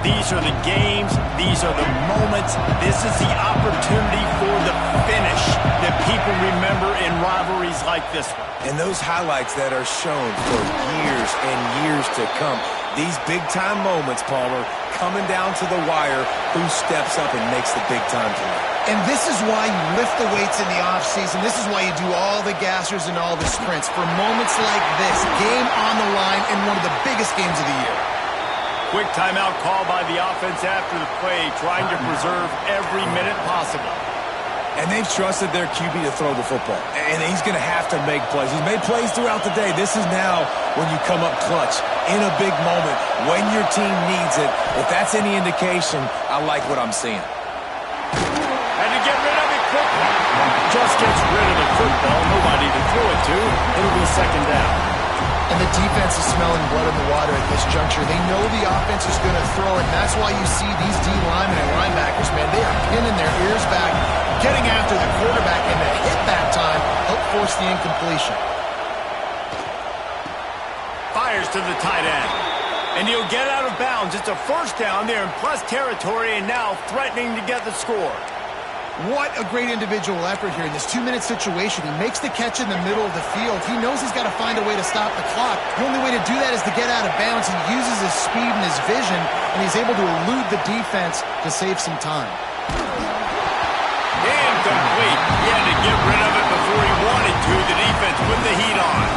These are the games. These are the moments. This is the opportunity for the finish that people remember in rivalries like this one. And those highlights that are shown for years and years to come. These big-time moments, Palmer, coming down to the wire, who steps up and makes the big-time play. And this is why you lift the weights in the offseason. This is why you do all the gassers and all the sprints. For moments like this, game on the line in one of the biggest games of the year. Quick timeout call by the offense after the play, trying to preserve every minute possible. And they've trusted their QB to throw the football. And he's going to have to make plays. He's made plays throughout the day. This is now when you come up clutch in a big moment when your team needs it. If that's any indication, I like what I'm seeing. And to get rid of it quickly. just gets rid of the football. Nobody to throw it to. It'll be a second down. And the defense is smelling blood in the water at this juncture. They know the offense is going to throw it, and that's why you see these D linemen and linebackers, man, they are pinning their ears back, getting after the quarterback, and the hit that time helped force the incompletion. Fires to the tight end. And he'll get out of bounds. It's a first down there in plus territory, and now threatening to get the score. What a great individual effort here in this 2-minute situation. He makes the catch in the middle of the field. He knows he's got to find a way to stop the clock. The only way to do that is to get out of bounds. He uses his speed and his vision, and he's able to elude the defense to save some time. Incomplete. He had to get rid of it before he wanted to. The defense put the heat on.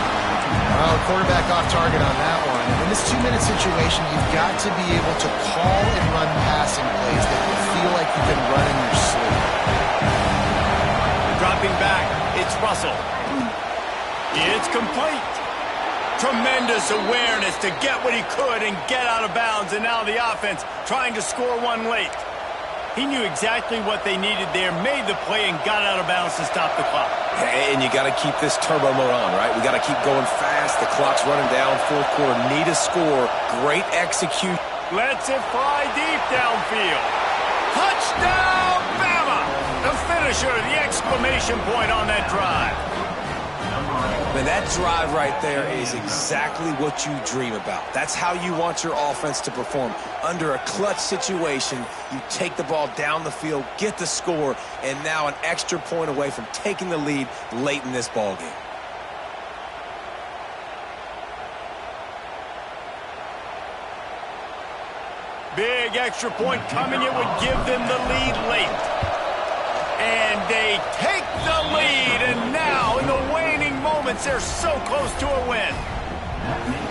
Well, quarterback off target on that one. And in this 2-minute situation, you've got to be able to call and run passing plays that you feel like you can run in your sleep. Dropping back, it's Russell. It's complete. Tremendous awareness to get what he could and get out of bounds, and now the offense trying to score one late. He knew exactly what they needed there, made the play, and got out of bounds to stop the clock. And you got to keep this turbo mode on, right? We got to keep going fast. The clock's running down. Fourth quarter, need a score. Great execution. Lets it fly deep downfield. Touchdown, Bama! The finisher, the exclamation point on that drive. Man, that drive right there is exactly what you dream about. That's how you want your offense to perform. Under a clutch situation, you take the ball down the field, get the score, and now an extra point away from taking the lead late in this ball game. Big extra point coming. It would give them the lead late. And they take the lead, and now in the waning moments, they're so close to a win.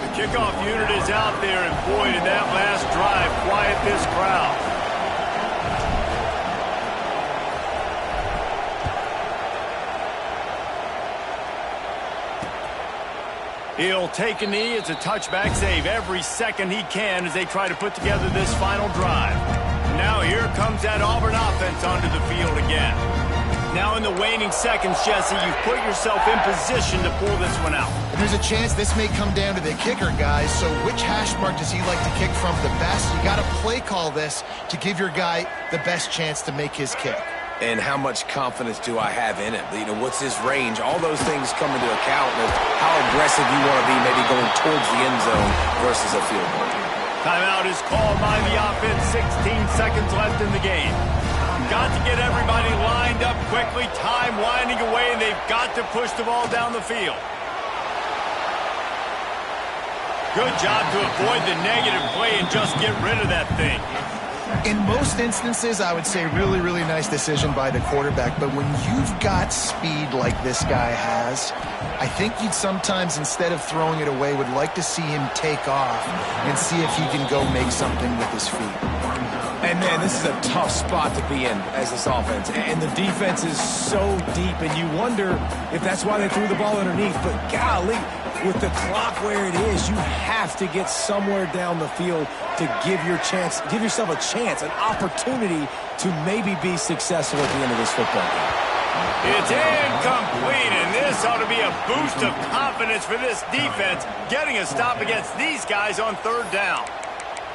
The kickoff unit is out there, and boy, did that last drive quiet this crowd. He'll take a knee. It's a touchback save every second he can as they try to put together this final drive. Now here comes that Auburn offense onto the field again. Now in the waning seconds, Jesse, you've put yourself in position to pull this one out. And there's a chance this may come down to the kicker, guys. So which hash mark does he like to kick from the best? You got to play call this to give your guy the best chance to make his kick. And how much confidence do I have in it? You know, what's his range? All those things come into account of how aggressive you want to be maybe going towards the end zone versus a field goal. Timeout is called by the offense. 16 seconds left in the game. Got to get everybody lined up quickly. Time winding away, and they've got to push the ball down the field. Good job to avoid the negative play and just get rid of that thing. In most instances, I would say really, really nice decision by the quarterback. But when you've got speed like this guy has, I think you'd sometimes, instead of throwing it away, would like to see him take off and see if he can go make something with his feet. And, man, this is a tough spot to be in as this offense. And the defense is so deep, and you wonder if that's why they threw the ball underneath. But, golly, with the clock where it is, you have to get somewhere down the field to give yourself a chance, an opportunity to maybe be successful at the end of this football game. It's incomplete, and this ought to be a boost of confidence for this defense, getting a stop against these guys on third down.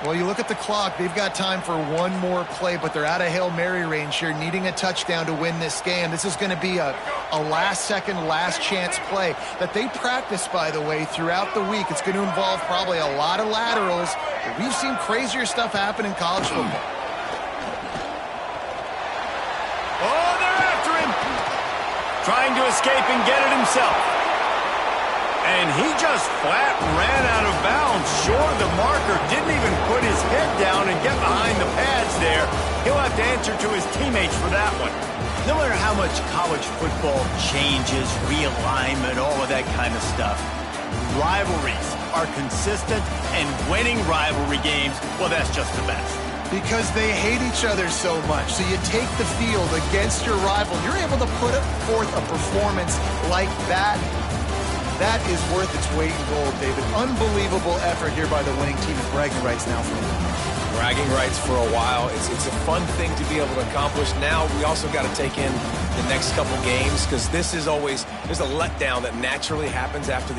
Well, you look at the clock, they've got time for one more play, but they're out of Hail Mary range here, needing a touchdown to win this game. This is going to be a last-second, last-chance play that they practice, by the way, throughout the week. It's going to involve probably a lot of laterals, but we've seen crazier stuff happen in college football. Oh, they're after him. Trying to escape and get it himself. And he just flat ran out of bounds. Short of the marker, didn't even put his head down and get behind the pads there. He'll have to answer to his teammates for that one. No matter how much college football changes, realignment, all of that kind of stuff, rivalries are consistent, and winning rivalry games, well, that's just the best. Because they hate each other so much. So you take the field against your rival. You're able to put forth a performance like that. That is worth its weight in gold, David. Unbelievable effort here by the winning team, as bragging rights now for them. bragging rights for a while. It's a fun thing to be able to accomplish. Now we also got to take in the next couple games because this is always, there's a letdown that naturally happens after these